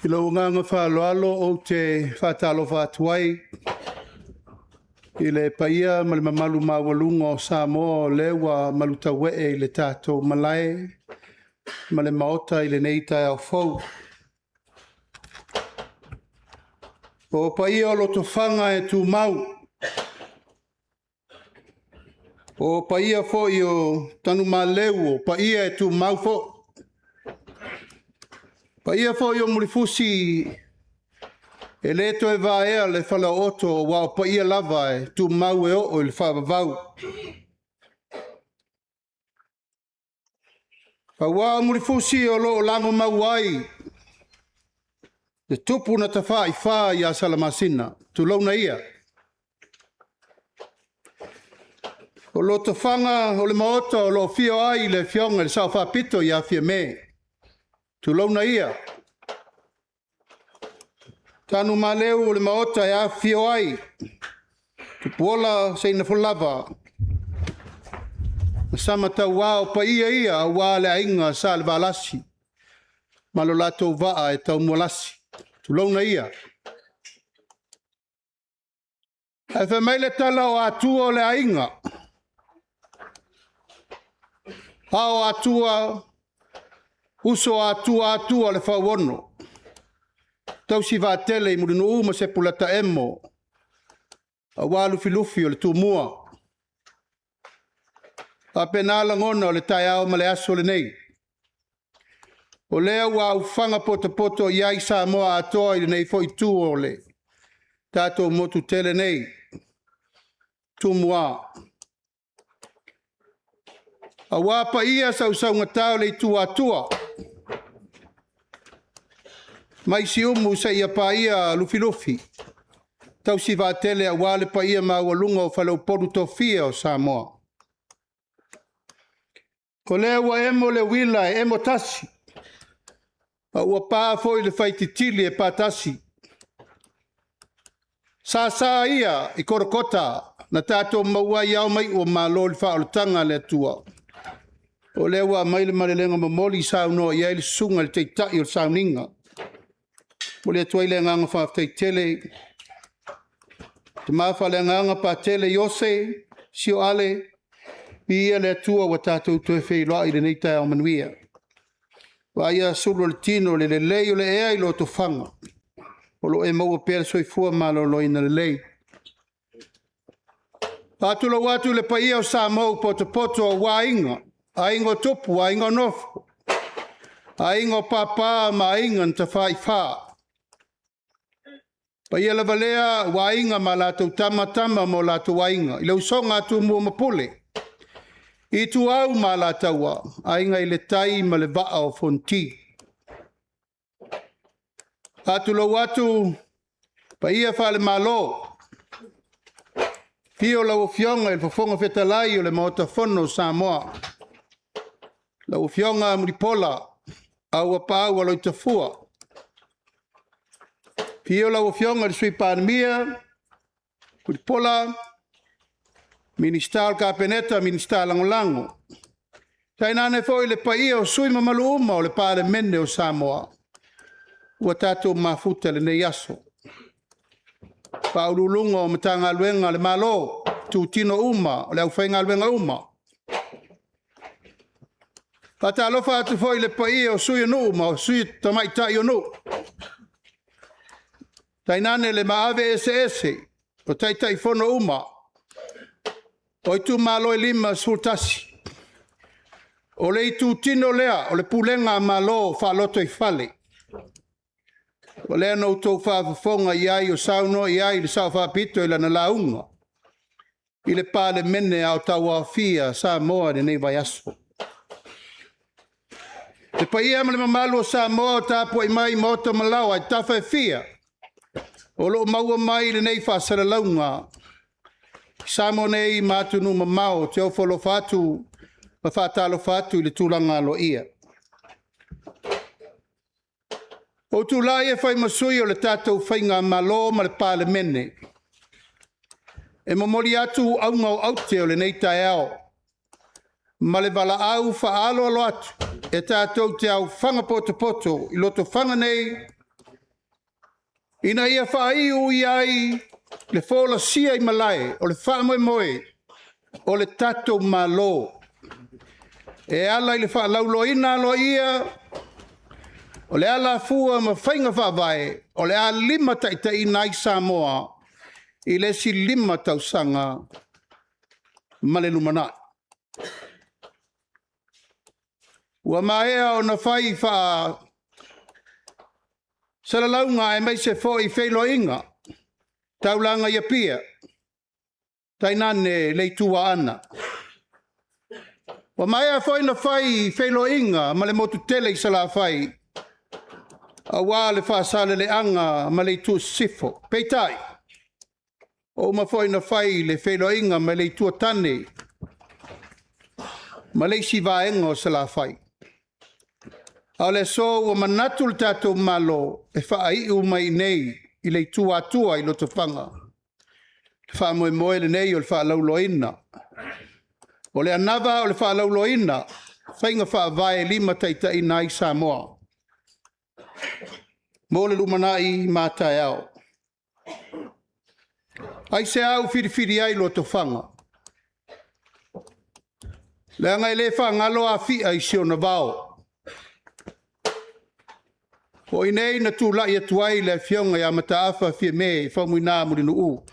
I lo nganga faalauiloa o te whatalofa atuai. I le paia ma le mamalu mawalunga o Samoa o lewa malutawee i le tātou malae. Ma le maota i le neitai au fau. O paia o Lotofaga e tu mau. O paia fo i o Tanumaleu o paia e tu mau fo. Paia fo i o Mulifusi e leto e vaea le falaoto o wa o paia lava e tu mau e o le whaavavau. Pa wa Mulifusi o lo lango mau ai. Le tupu na tawha i wha i a Salamasina, tu launa ia. O Lotofaga o le maota o lo fio ai le fionga le sao whapito i a fia me. Tu launa ia. Tanumaleu o le maota e a fio ai. Tu puola seina fulava. Sama tau wā o pa ia a wā le ainga sa le valasi. Malo lato waa e tau molasi. Tu launa ia. E wha meile tala o atua o le ainga. Hao atua, uso atua le whawono. Tau si vā tele i murinu uma se pulata emo. A wā lufi o le tūmua. A penala ngona o le taiao ma le aso le nei. O lea wa ufanga poto iai Samoa atoa i nei foi tu o le. Tato motu tele nei. Tumua. A wapa ia sau ngatau le tu atua. Mai si umu sa ia pa ia lufi. Tau si va tele a wale pa ia ma walunga o falau poru tofia o Samoa. Ko lea wa emo le wila e emo tasi. A ua pā foi le whaititili e pātasi. Sa ia i korokota na tātou maua iau mai o malo le whaolotanga le atua. O lewa mai le malelenga mamoli sau no iai le sunga le teitai o sauninga. O le atua i le nganga whaaftei tele. Te mawha le nganga pa tele yose, sio ale. Ia le atua wa tātou tue whailoa i le neitai au manuia. Wa ia sulu le tino le lei o le ea i Lotofaga. O lo e maua pēr soifua malo lo ina le lei. Pātula watu le paia o Samoa poto o wainga. Aingo tupu, aingo nofu. Aingo papa ma ainga nta whai wha. Paia la valea wainga ma lato tama mo lato wainga. I lau songa atu mua mapule. I tu au ma la taua, ainga i le tai ma le vaa o fonti. Atu lo watu, pa ia wha le malo. Pio lau fionga il fafonga fetalai o le maota fono Samoa. Lau fionga muripola, au a pau a loita fua. Pio lau fionga le sui panemia, muripola, Ministal Kapeneta, Ministal Langolango. Tainane foi le paia o sui mamalu uma o le pare mene o Samoa. Ua tātou mafuta le nei aso. Paululunga o matanga luenga le malo, tu tino uma, o le au whainga luenga uma. Pata alofa atu foi le paia o sui anu uma, o sui tamaitai anu. Tainane le maave ese, o taitai fono uma. O tu malo e lima sultasi. O le tu tino lea, o le pulenga malo fa loto i fale. O lea no tau whaafafonga iai o sauno iai le sau whaapito i lana launga. I le pāle mene au taua fia Samoa de nei vai aso. Le paia ma le mamalu o Samoa o tāpua i mai mota malau ai tawha e fia. O lo maua mai le nei whaasara launga. Samo nei matunu mamao te ofolo fatu ma fatalo fatu i le tūlanga lo ia. O tūlai e whai masui o le tātou whainga malo ma le pāle mene. E mamori atu aunga o aute o le neitai ao. Ma le vala au wha alo atu. E tātou te au whanga poto i Lotofaga nei Ina ia whai ui ai le whola sia I malae, o le wha moe, o le tatou malo. E ala I le wha laulo ina alo ia, o le ala fua ma whainga whawae, o le a lima taitai nai Samoa, I le si lima tausanga ma le lumanai. Ua maea o na whai wha salalaunga e mai se fo I whailo inga, taulanga ia pia, tainane leitua ana. Ua maea fo ina whai whailo inga ma le motu tele I sala whai, a wā le whaasale le anga ma leitua sifo, peitai. O ma fo ina whai le whailo inga ma leitua tane, ma leisi vaenga o sala whai. A le so ua manatu le tatou malo e whaaiu mai nei I le tuatua I Lotofaga. Le whaamoemoe le nei o le whaalauloina. O le anava o le whaalauloina, whainga whaavae lima taitai nai Samoa. Mo le lumanai mātai au. Ai se au whiriwhiri ai Lotofaga. Le angai le whaangalo a whia I sio na vao. O inei na tūlai atuai le fionga ia mataafa fia me whamuina murinu u.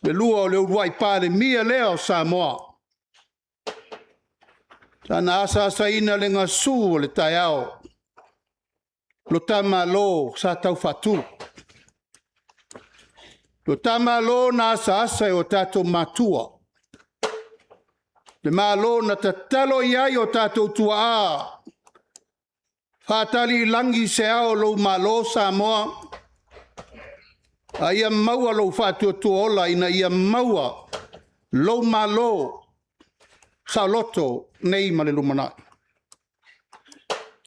Le lua o le uruai pāle mia leo Samoa. Tana asa ina le ngā su o le taiao. Lo Talimalo sa tau fatu. Lo Talimalo na asa o tatou matua. Le malo na tatalo iai o tatou tua a. Whātali langi se ao lo malo Samoa. A ia maua lo whātua tuola ina ia maua lo malo sa loto nei ma le lumanai.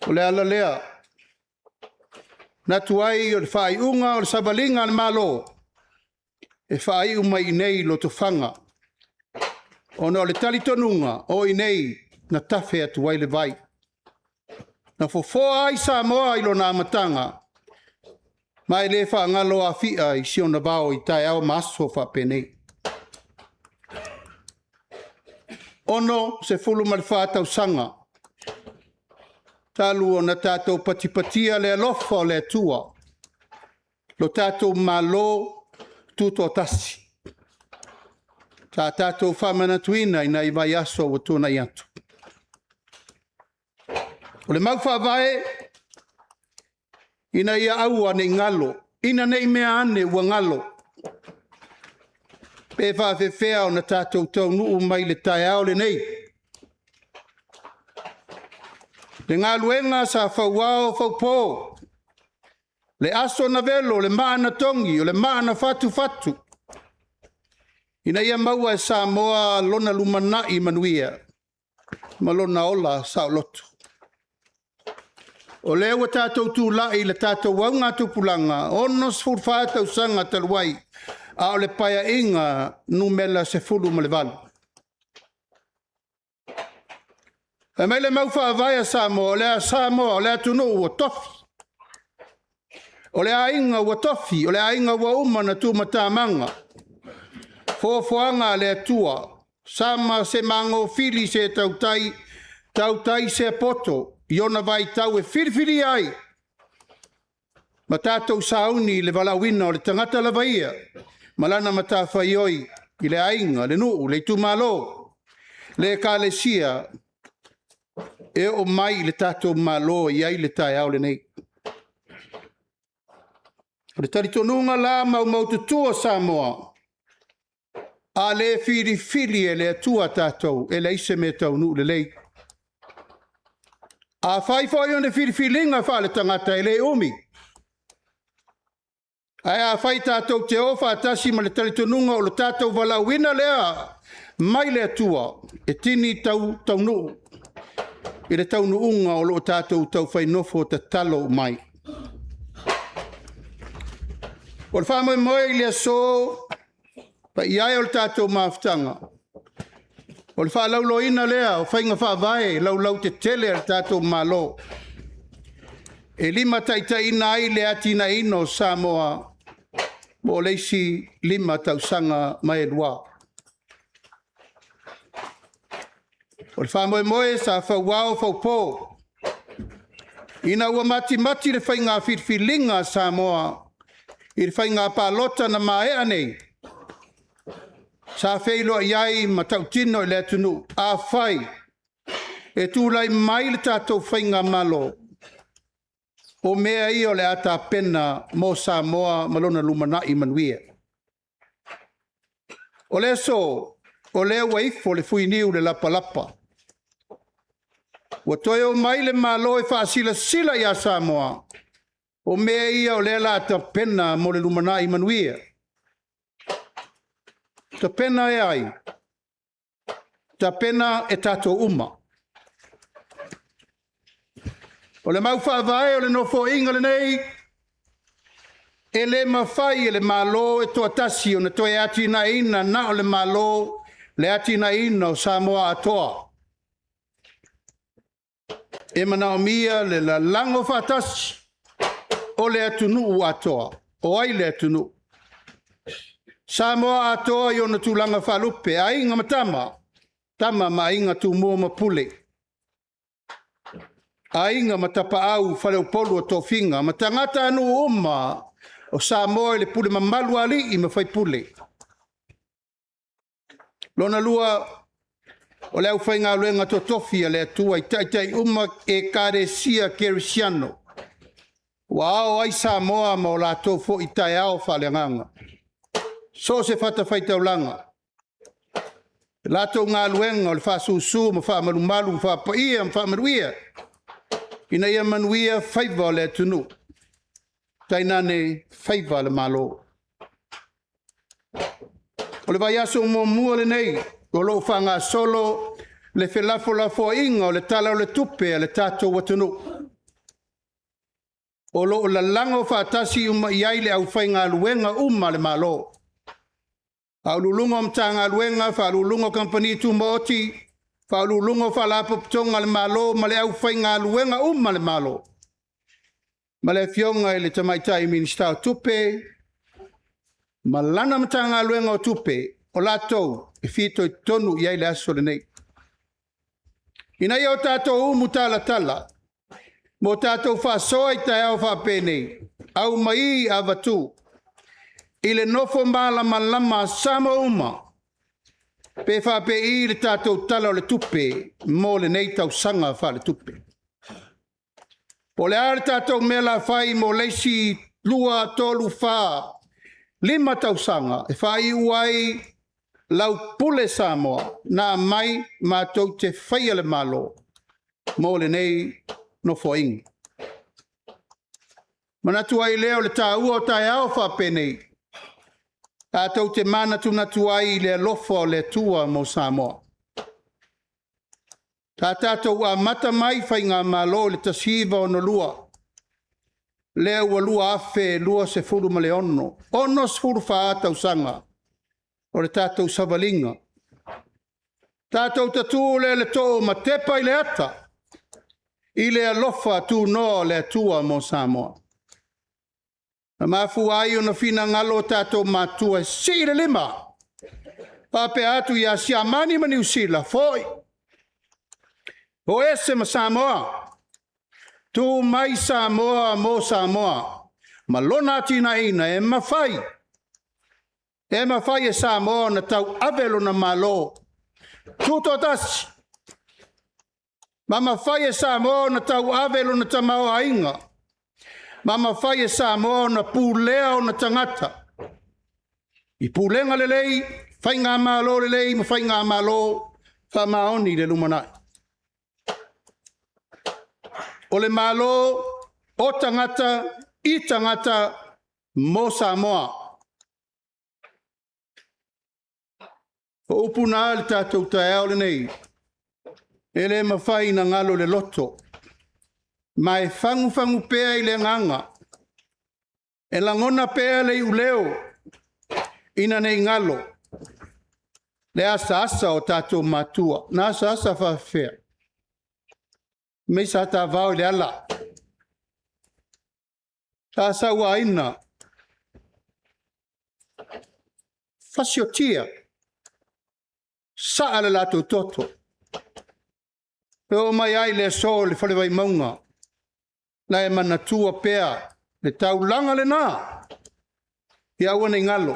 O le ala lea. Natu ai o le whaiunga o le sabalinga le malo. E whaiu mai nei Lotofaga. Ona o le talitonunga o inei na tafe atu ai le vai. Na fofoa ai Samoa I lona amatanga. Mai le whaangalo a whia I sio na vao I tai au maso whapenei. Ono se fulu ma le whātau sanga. Talu o na tātou patipatia le alofa o le atua. Lo tātou malo tuto tasi. Tā tātou whamana tuina ina I vai aso o tūna I atu. O le mau whaavae, ina ia aua ne ngalo, ina nei mea ane ua ngalo. Pe whaafewhea o na tātou tau nuu mai le tai ao le nei. Le ngā luenga sa whauao whaupō. Le aso na velo, le maana tongi, o le maana fatu fatu. Ina ia maua e Samoa lona lumanai manuia, ma lona ola sa lotu. O leo tātou tūlai le tātou wau ngā tupulanga, onos furwhātau sanga taluai, a o le paia inga numela se fulu ma le walu. E mai le mau whaavaya Samoa, o lea Samoa, o lea tunu ua tofi. O lea inga ua tofi, o lea inga ua umana tu matamanga. Fōwhanga lea tua, sama se mango fili se tautai se poto, Iona vai tau e whiriwhiri ai. Ma tātou sauni le walawina o le tangata la vaia. Malana mata whaioi I le ainga, le nuu, le tumalo. Le kālesia e o mai le tātou malo I ai le tai au le nei. Le taritonunga la mau tutua Samoa. A le whiriwhiri e le atua tātou e le ise me tau nuu le lei. A whai whai on e whiriwhilinga whale tangata e le umi. Ai a whai tātou te ofa atasi ma le talitonunga o lo tātou walawina lea mai le atua e tini tau nuu. I le tau nuunga o lo tātou tau whai nofo te talo mai. O le whamai moe I le so pa iai o le tātou maafutanga. O le whaalauloina lea o whainga whaavae laulau te tele al tātou malo. E lima taitaina ai le atinae no Samoa mo leisi lima tausanga mai lua. O le whamoemoe sa whauao whaupō. Ina ua mati le whainga whirwhilinga Samoa. I le whainga pālota na maea nei. Sa whailo iai ma tautino i le tunu. A whai. E tūlai mai le tātou whainga malo. O mea i o le ata pena mo Samoa malona lumanai manuia. O le so, o le waifo le fuiniu le lapa. Wa toyo mai le malo e whaasila ia Samoa. O mea i o le ata pena mo le lumanai manuia. Ta pena e ai. Ta pena e tātou uma. O le mau whaavae o le nofo inga le nei, e le mawhai e le malo e toa tasi o na toe atina ina na o le malo le atina ina o Samoa atoa. E mana o mia le la lango whatasi o le atunu u atoa, o ai le atunu. Samoa atoa i o na tūlanga whalupe, a inga matama, tama ma inga tu mua mapule. A inga matapa au whale upolu o tō whinga, ma tangata anu uma o Samoa le pule mamalu ali i ma whai pule. Lona lua o leo whainga luenga tō tofia le atua i taitai uma e karesia kerisiano. Wao ai Samoa ma o la tōfo i tai ao whale nganga. So se whata whaitau langa. La tō ngā luenga o le whasusu ma whamalumalu ma whapaia ma whamaruia. Ina ia manuia whaiva le tunu. Tainane whaiva le malo. O le vai aso mo mua le nei. O lo whanga solo le whelafo inga o le tala o le tupe le tato watunu. O lo la lango whatasi uma iai le au whainga luenga le malo. Au lulungo mtanga luenga wha lulungo kampani tu mooti. Whaululungo whalapo ptonga le malo, ma le au whainga luenga le malo. Ma le fionga le tamaitai minista o tupe, ma lana matanga luenga o tupe, o latou, e fito i tonu i le aso le nei. Ina i o tātou umu tala, mo tātou whasoa i tai au whapene, au mai avatu, i le nofo malama sama uma, pe whape i le tātou tala o le tupe, mo le nei tau sanga wha le tupe. Po le are tātou mea la whai mo leisi lua tolu wha, 5 tau sanga, e whai uai lau pule Samoa, nā mai mātou te whaia le malo, mo le nei no foing. Manatu ai leo le tā ua o tai ao whape nei, tātou te mana tunatu ai le alofa o le tua mo Samoa. Tātou a mata mai whainga malo le tasiva o no lua. Lea ua lua afe lua se furu ma le ono. Ono se furu whaatau sanga. O le tātou savalinga. Tātou tatu le tō ma tepa i le ata. I le alofa tu no le tua mo Samoa. Na mafu ai o na fina ngalo tātou matua e sire 5. Pape atu ia siamani ma New Zealand, foi. O ese ma Samoa. Tu mai Samoa mo Samoa. Ma lona tina ina e mawhai. E mawhai e Samoa na tau avelo na malo. Tuto tasi. Ma mawhai e Samoa na tau avelo na tamao ainga. Ma mawhai e Samoa na pūlea o na tangata. I pūlenga le lei, whainga malo le lei, ma whainga malo, whamaoni le lumanai. O le malo, o tangata, I tangata, mo Samoa. O upuna le tātou tae au le nei, e le mawhai na ngalo le loto. Mai fangu pea i le nganga. E langona pea le uleo. Ina nei ngalo. Le asa o tātou matua. Na asa whawhea. Mei sa tā vau le ala. Ta saua ina. Fasiotia. Saala la toto. Pero mai ai le so le fale vai maunga. La e manatua pea. Le taulanga le na. Ia wana ngalo.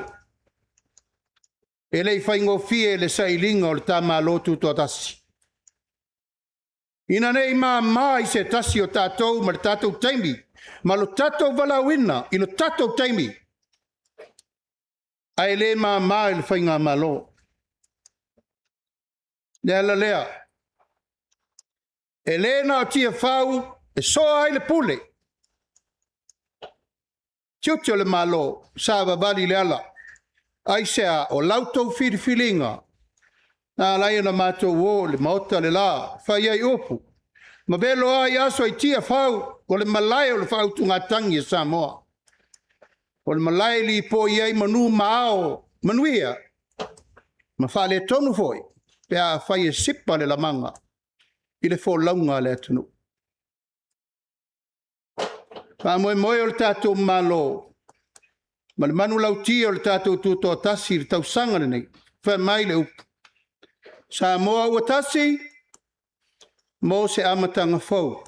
E lei whaingo fie le sailinga o le Talimalo tuto tasi. Ina nei mai se tasi o tātou ma le tātou taimi. Ma lo tātou walawina i lo tātou taimi. Ai le mai le whainga malo. Lea la lea. E le na o tia whau e soa ai le pule. Tiutio le malo sa vali le ala. Ai sea o lautou whiriwhiringa. Nā lai na mātou o le maota le la, whai ai opu. Ma belo ai aso ai tia whau, o le malai o le whau tunga tangi e Samoa. O le malai li po iai manu maao, manuia. Ma whale tonu foi, pea whai e sipa le lamanga, i le fo launga le atunu. Wha moe moe o le tātou malo, ma le manu lau tia o le tātou tuto tasi le tau sanga nei, wha mai le upu. Samoa ua tasi, mo se amatanga fau.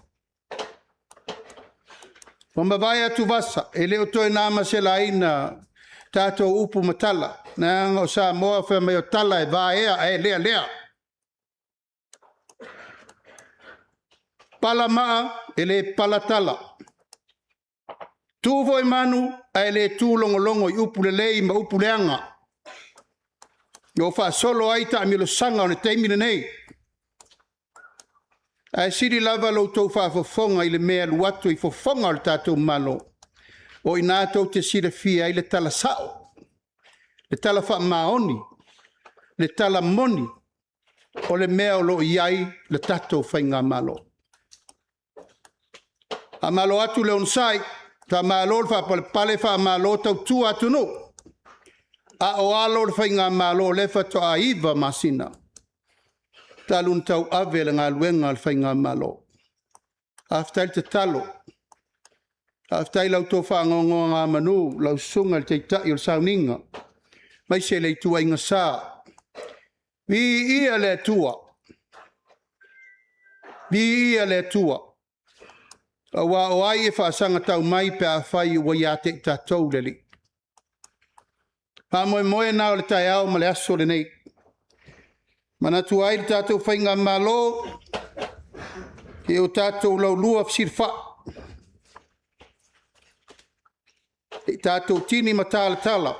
O mawai atu vasa, e leo toi nama se laina tātou upu matala. Nā o Samoa wha mai o tala e vaea e lea. Pala maa e le pala tala. Tūvo e manu e le tūlongolongo i upu le lei ma upu leanga. Yo fa solo aita amilo sanga on teimine nei. Ai siri lava lo to fa fonga ile mea luatu I fonga o tatou malo. O ina to te sira fia ile tala sao. Le tala fa maoni. Le tala moni. O le mea o lo iai le tatou fainga malo. A malo atu le onsai. Ta malo fa pale fa malo tau tu atu no. A o alo le whainga malo lefa to a iwa masina. Talun tau ave le ngā luenga le whainga malo. Aftai te talo. Aftai lau tō whaangongo ngā manu, lau sunga le teitai o le sauninga. Mai se le tua inga sā. Vi ia le tua. A wā o ai e whaasanga tau mai pe a whai wa ia te tātou le li. Pa moe nā o le tai au ma le aso le nei. Mana tu ai le tātou whainga malo, e o tātou lau lua fsirfa. E tātou tini matala tala.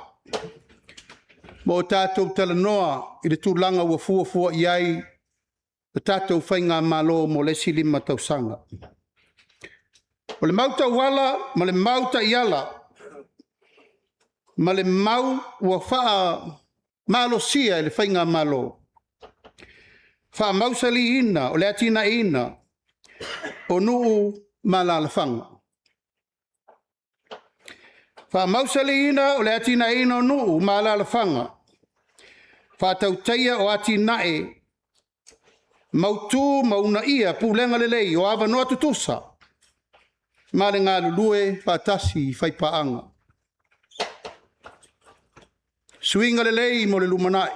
Mo tātou tala noa, I le tūlanga ua fua iai, le tātou whainga malo mo le silima tau sanga. O le mauta wala, ma le mauta iala, ma le mau ua whaa malo sia le whainga malo. Whaa mausali ina o le atinae ina o nuu malalawhanga. Whaa mausali ina o le atinae ina o nuu malalawhanga. Whaa tautaia o atinae mautu mauna ia pulenga lelei o awa noa tutusa. Ma le ngā lulue whaatasi whaipaanga. Suinga le lei mo le lumanai.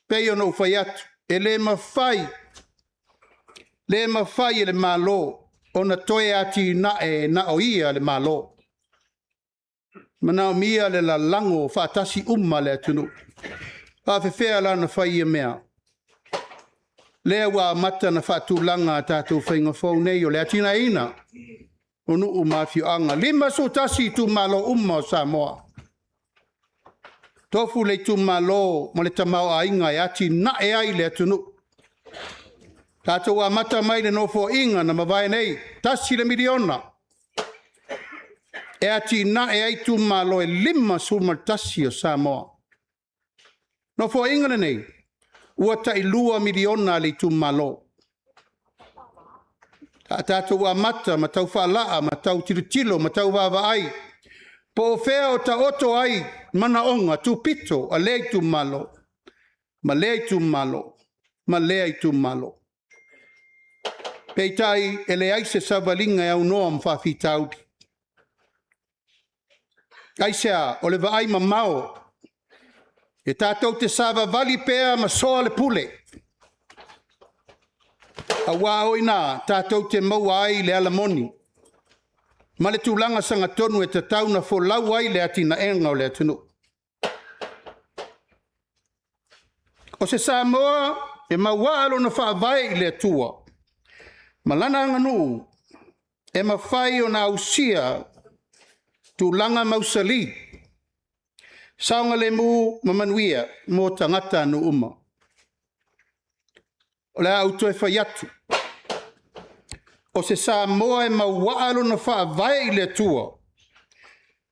Pei ono whai atu. E le mawhai. Le mawhai e le malo. Ona toe ati nae na o ia le malo. Mana o mia le la lango whaatasi le atunu. Whawhewhea la na whai e mea. Lea wa mata na whaatulanga tātou whainga whau nei o le atina ina. Onu mafio anga. Lima so tasi tu malo o Samoa. Tofu le tu malo mo le tamau ainga e ati na e ai le atunu. Tato wa mata mai le nofo inga na mawai nei. Tasi le miliona. E ati na e ai tu malo e lima suma tasi o Samoa. Nofo inga nei. Ua ta ilua miliona le tu malo. Tato wa mata matau whalaa, matau tirutilo, matau wawa ai. Po fea o ta oto ai mana onga tu pito a lei tu malo. Ma lei tu malo. Ma lei tu malo. Peitai ele ai se savalinga e au noa mwhawhitaudi. Ai sea, o le vaai mamao. E tātou te sāwa vali pēa ma soa le pule. A wā oina tātou te maua ai le alamoni. Ma le tūlanga sanga tonu e te tauna fo lau ai le atinae o le atunu. O se Samoa e maua alo na whaavai i le atua. Ma lana anganu e mawhai o na ausia tūlanga mausali. Saunga le mu mamanuia mo tangata no uma. O le auto e whai atu. O se Samoa e maua alo na whaavai i le atua.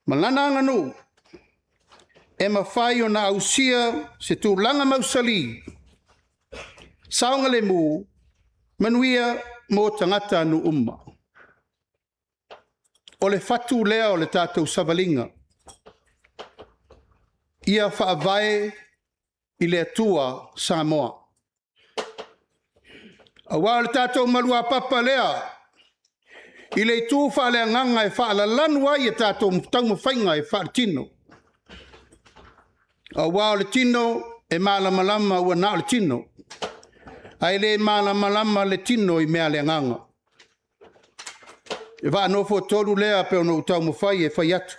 Ma lana anganu e mawhai o na ausia se tūlanga mausali. Saunga le mu manuia mo tangata no uma. O le fatu lea o le tātou savalinga. Ia whaavai i le atua Samoa. A wā le tātou malua papa lea. I le tū whaale nganga e whaala lanua i e tātou tauma whainga e whaale tino. A wā le tino e malamalama ua nā le tino. Ai le malamalama le tino i mea le nganga. E wā nofo tolu lea pe ono tauma whai e whai atu.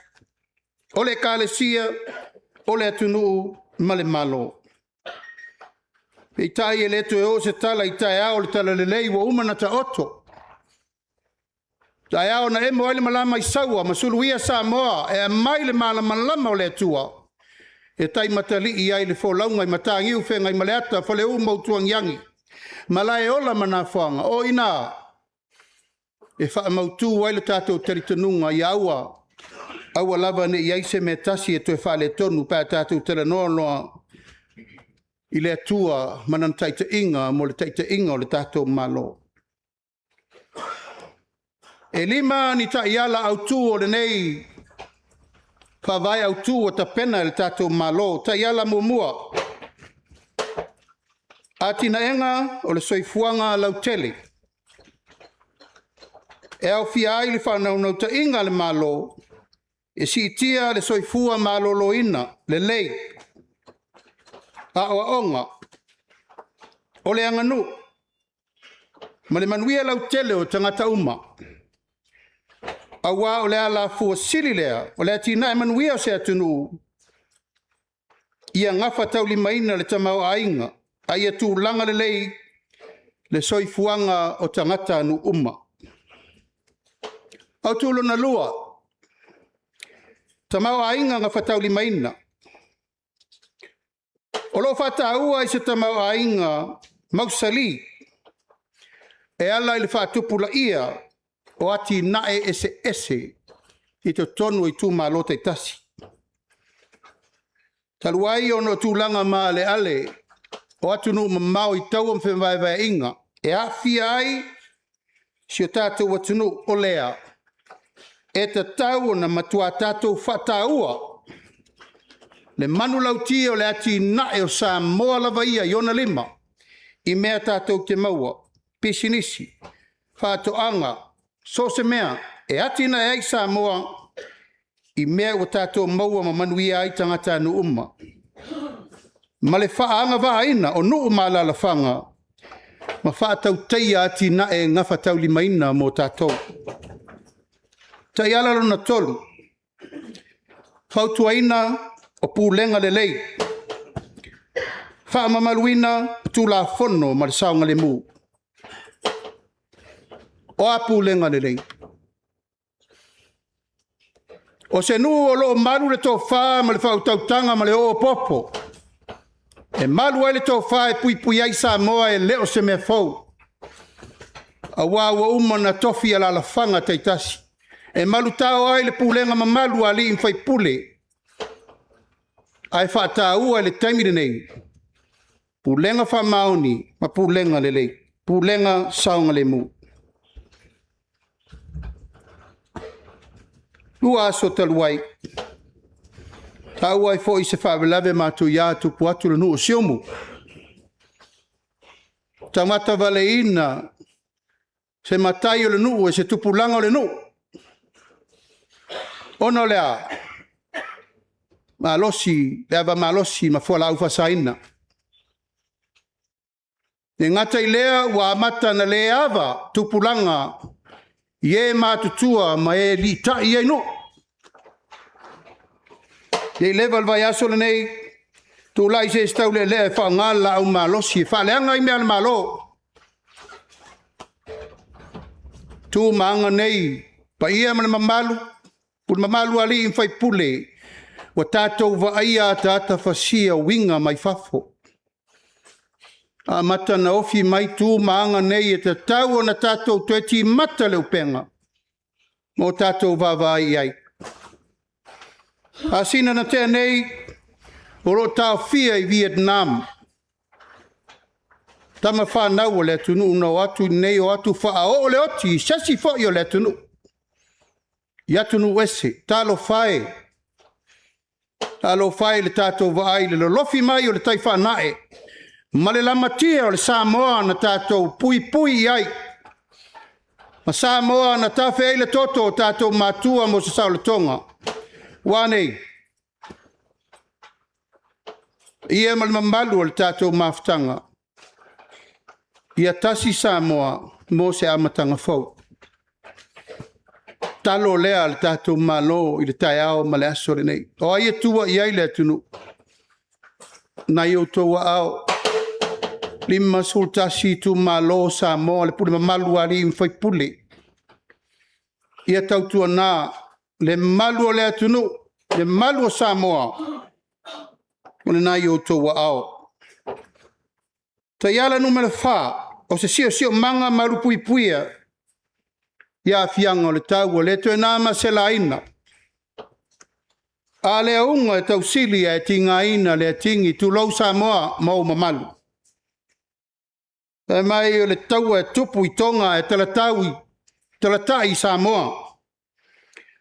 O le kālesia, o le atunu male malo. I tai e leto e o se tala i tai ao le tala lelei wa umana ta oto. Tai ao na emo aile malama i saua, masuluia Samoa, e a mai le malamalama o le atua. E tai matali i ai le fōlaunga i matangi u whenga i maleata, fale u mautuang yangi. Malai ola mana whanga, o ina. E wha mautu ai le tātou teritanunga i aua. Aua lava ne i aise me tasi e toe wha le tonu pā tātou tera noa noa. I le atua manan taita inga mo le taita inga o le tātou malo. E lima ni taiala autu o le nei whawai autu o ta pena le tātou malo. Taiala mumua. Atinae o le soifuanga lautele. E au fia ai le whanau nau ta inga le malo. E si tia le soifua maloloina le lei. A oa onga. O le anganu. Ma le manuia lau tele o tangata uma. A wā o le ala fua sili lea. O le atina e manuia o se atunu. Ia ngafa tau limaina le tamau ainga. A ia tu langa le lei. Le soifuanga o tangata anu uma. Au tulo na lua. Tamau ainga ngafa tau limaina. O lo whataua i se tamau ainga mausali. E ala i le whatupula ia o atinae ese i te tonu i tū mālota i tasi. Taluai o no tūlanga maa le ale o atunu mamau i tau am whenwaiwai inga. E awhia ai si o tātou atunu o lea. E te tau na matua tātou whataua. Le manu lauti o le atinae o Samoa lava ia i ona lima. I mea tātou te maua. Pisinisi. Whatoanga. So se mea. E atinae ai Samoa. I mea o tātou maua ma manuia ai tangata anu uma. Ma le whaanga vaina o nuu malala whanga. Ma whaatau teia atinae ngafa tau limaina mo tātou. Taiala lona tolu. Whautuaina o pūlenga le lei. Whaamamaluina tū la whono ma le saunga le mū. O a pūlenga le lei. O se nu o loo malu le tō wha ma le whautautanga ma le o popo. E malu ai le tō wha e pui ai Samoa e leo se mea fau. A wāua umana tofi ala la whanga teitasi. E malu tau ai le pūlenga ma malu ali in whai pule. Ai whātau ai le taimire nei. Pūlenga wha maoni ma pūlenga le lei. Pūlenga saunga le mū. Ua aso taluai. Tau ai fo i se whawelave mātu ia tupu atu le nuu o siomu. Tangata vale ina. Se matai o le nuu e se tupulanga o le nuu. Ono lea. malosi, leva malosi, ma fua lau fasaina. Ne ngata i lea wa amata na le ava tupulanga ye matutua ma e li ta i no. Ye level vai aso le nei tu lai se stau le fa ngala au malosi fa le anga i me al malo. Tu manga nei pa ia mana mamalu pul mamalu ali in fai pule wa tatou va ia tata fasia winga mai fafo. A mata na ofi mai tu maanga nei e te tau o na tātou tueti mata leo penga. Mo tātou vavai ai. A sina na te nei, oro tau fia i Vietnam. Tama whanau o le tunu una o atu nei o atu wha o le oti, sasi fo i o le tunu. I atunu wese, talo whae. Talo whae le tātou vai, le lofi mai o le tai whanae. Ma le lamatia o le Samoa na tātou pui pui ai. Ma Samoa na tawhi ai le toto o tātou mātua mo sa sao le tonga. Wānei. Ia ma le mamalu o le tātou maftanga. Ia tasi Samoa mo se amatanga fau. Talo lea le tātou malo i le taiao ma le aso le nei. O aia tua i ai le tunu. Na i o toa ao. Lima sultasi tu malo Samoa le pule mamalu ali in fai pule. Ia tautua na le malu o le atunu, le malu o Samoa. Mone na i o toa ao. Taiala numero 4, o se sio manga malu pui puia. Ia fianga o le tau o le to na ma se laina. A le unga e tau sili e tinga ina le tingi tu lau Samoa mau mamalu. E mai o le tau e tupu i tonga e talatai Samoa.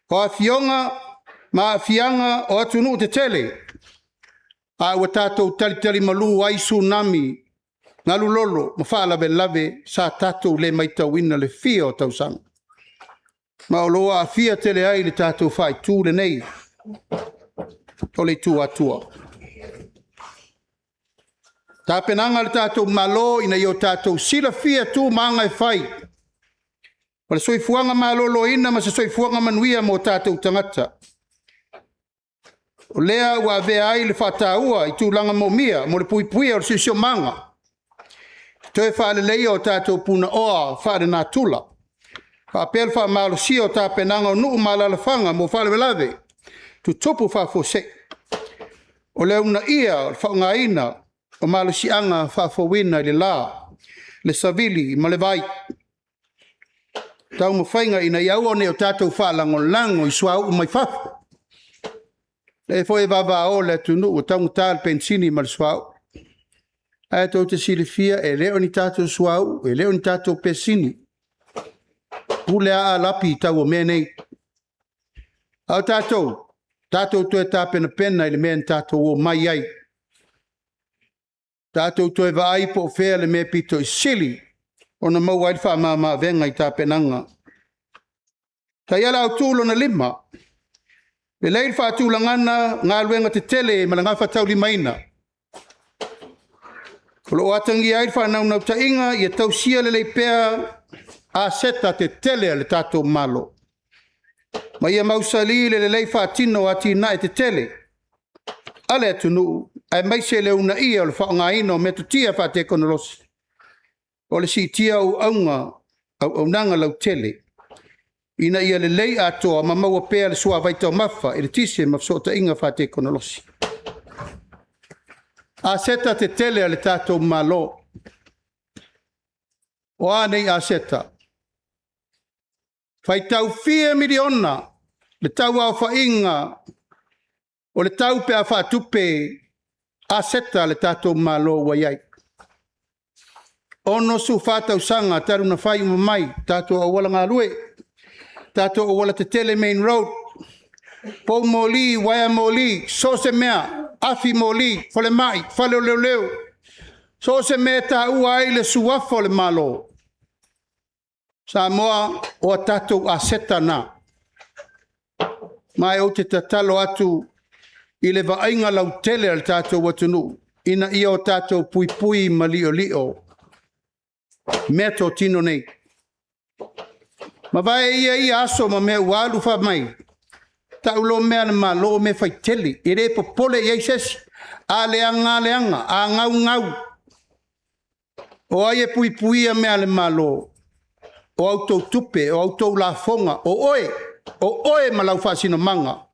O a fionga, ma a fianga o atunu te tele. A ua tātou tali malu ai tsunami. Ngalu lolo, ma whaalawe lave sa tātou le mai tau ina le fia o tau sang. Ma o loa a fia tele ai le tātou whai tū le nei. O le tū atua. Tā penanga le tātou malo ina i o tātou sila fia tū maanga e whai. O le soifuanga malolo ina ma se soifuanga manuia mo tātou tangata. O lea ua vea ai le whataua i tūlanga mo mia mo le puipuia o le sisio manga. Toe whaale leia o tātou puna oa whaare nā tula. Whaapel wha malo si o tā penanga o nuu malalafanga mo whaale velave. Tu topu whafose. O le una ia o le whaungaina o malo si anga whafowina le la, le savili, ma le vai. Tau mawhainga ina iau o ne o tātou whalango lango i suau mai whafo. Le fo e vava o le tunu o tau tal pensini ma le suau. Ai tau te silifia e leo ni tātou suau, e leo ni tātou pensini. Pule a lapi tau o menei. Au tātou tue tā pena pena i le mea tātou o mai ai. Tātou toe vai po fea le mea pito i sili, o na mau aile wha mama venga i tā penanga. Taiala au tūlo na 5. Le leil wha tūlangana ngā luenga te tele ma ngā whatau 5. Kolo o atangi aile wha nau ta inga i a tau sia le leipea a seta te tele le tātou malo. Ma ia mausali le lei wha tino atinae te tele. Ale atunu, ai mai se le una ia o le whaonga ino me tu tia wha te konolosi. O le si tia au aunga, au nanga lau tele. Ina ia le lei atoa ma maua pēa le sua vaitau mawha e le tise mafsota inga wha te konolosi. A seta te tele a le tātou malo. O anei a seta. Whai tau 4 miliona le tau au whainga o le tau pe a whatupe a seta le tātou malo waiai. Ono su whātau sanga taru na whai mai tātou awala ngā rue. Tātou awala te tele main road. Pau moli, waia moli, so se mea, afi moli, fole mai, fale o leo leo. So se mea tā ua ai le suafo le malo. Samoa o tātou a seta na. Mai o te tatalo atu I le vaainga lau tele al tātou watunu. Ina ia o tātou pui pui ma lio. Mea tō tino nei. Ma vai ia aso ma mea walu wha mai. Ta ulo mea na malo me fai tele. I re popole iei sesi. A leanga, a ngau. O aie pui pui a mea le malo. O autou tupe, o autou la fonga. O oe ma lau whaasino manga.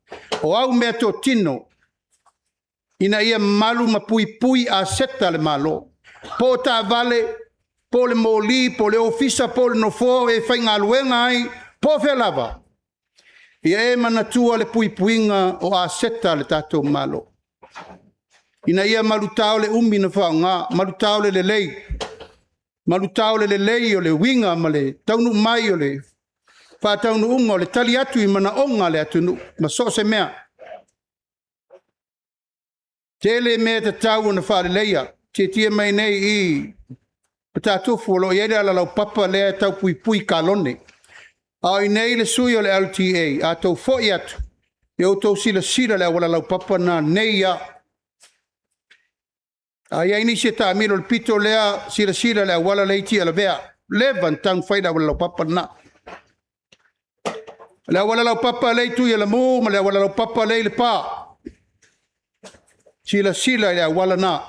O au mea tō tino. Ina ia malu ma pui a seta le malo. Po ta vale, po le moli, po le ofisa, po le nofo, e whai ngā luenga ai, po whelava. Ia e manatua le puinga o a seta le tātou malo. Ina ia malutao le umi na whaunga, malutao le lei. Malutao le lei o le winga ma le taunu mai o le whātaunu unga o le tali atu I mana onga le atunu. Ma so se mea. Tele mea te tau na whare leia. Te tia mai nei I patatofu lo iere ala lau papa lea tau pui kalone. Ai nei le sui o le LTA. A tau fo I atu. E o tau sila lea wala lau papa na nei a. Ai ni se ta miro le pito lea sila lea wala leiti ala vea. Levan tang whaida wala lau papa na. Lea wala lau papa lei tu ia mu, ma lea wala lau papa lei le pa. Sila lea wala na.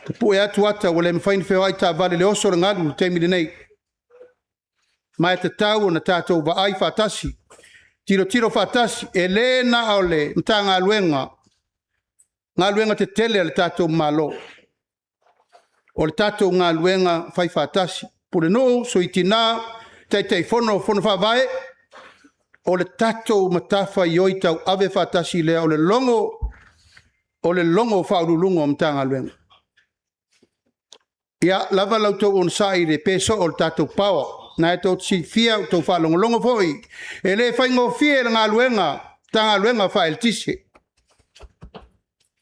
Te pue atu ata wale mwhaini wheo ai ta vale le oso le ngadu te mili nei. Mai te tau na tātou wa ai whatasi. Tiro whatasi. E le na au le mta ngā luenga. Ngā luenga te tele le tātou malo. O le tātou ngā luenga whai whatasi. Pule no, so I tina, tei fono whawai. O le tātou matafa I oi tau ave whatasi lea o le longo whaurulungo o mta ngā luenga. Ia, lava lau tau on sai le peso o le tātou pawa. Na e tau si fia o tau whalongolongo foi. E le whaingo fia le ngā luenga, ta ngā luenga wha el tise.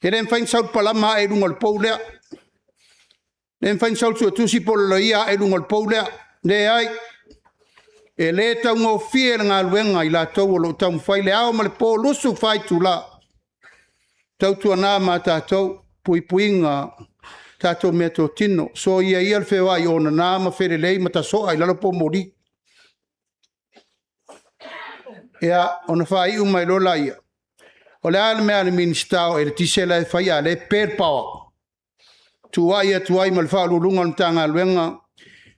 E le whain saut palama e rungo le pou lea. Le whain saut sua tusi polo loia e rungo le pou lea. Le ai. E le tau ngō fia le ngā luenga I la tau o lo tau mwhai le au ma le po lusu whai tu la. Tau tua nā ma tātou puinga tātou mea tō tino. So ia le whewa I ona nā ma where lei ma ta soa I lalo po mori. Ea, ona whai umai lola ia. O le ala mea le ministao e le tisela e whai a le per pawa. Tuai ma le whaalurunga na tanga luenga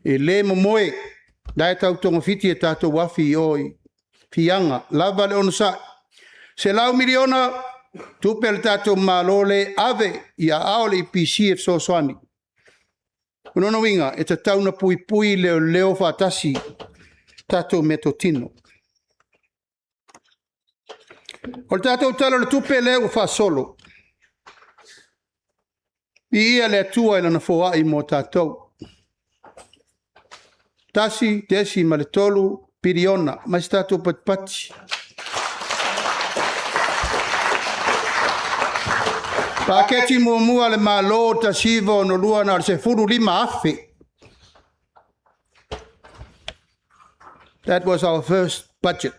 e le momoe. Dai tau tonga fiti e tātou wafi I oi. Fianga, lava le ona sa. Se lau miliona tupe le tātou malole ave I a ao le IPCF so soani. Unono winga, e ta tauna pui leo whatasi tātou metotino. O le tātou talo le tupe leo whasolo. I ia le atua ila na foa I mo tātou. Tasi, tesi, ma le tolu, piriona, ma si tātou patpati. Paketi mua le malo ta sivo no lua na se furu lima afe. That was our first budget.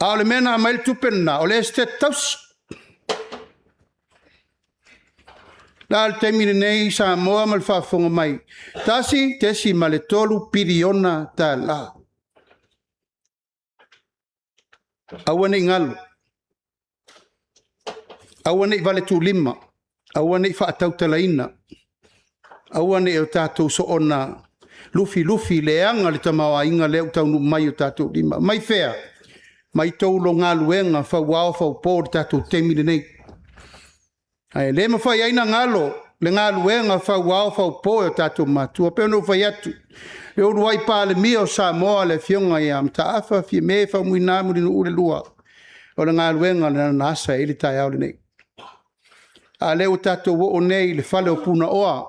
Au le mena mail tupena, o le este taus. La te mire nei Samoa mal whafonga mai. Tasi, tesi ma le tolu piriona ta la. Awane ngalu. Awane vale tu lima. Awane whaatau talaina. Awane o tātou so ona lufi leanga le tamawa inga leo taunu mai o tātou lima. Mai whea. Mai taulo ngā luenga whauao whaupō tātou te mire nei. Ai le ma fai aina ngalo le ngā luenga whauao whaupō o tātou matua. Peo no whai atu. E o ruai pā le mia o Samoa le fionga I am ta awha fie me whaumui nāmuri no ure lua. O le ngā luenga le nasa e le tai au le nei. A leo tātou o nei le whale o puna oa.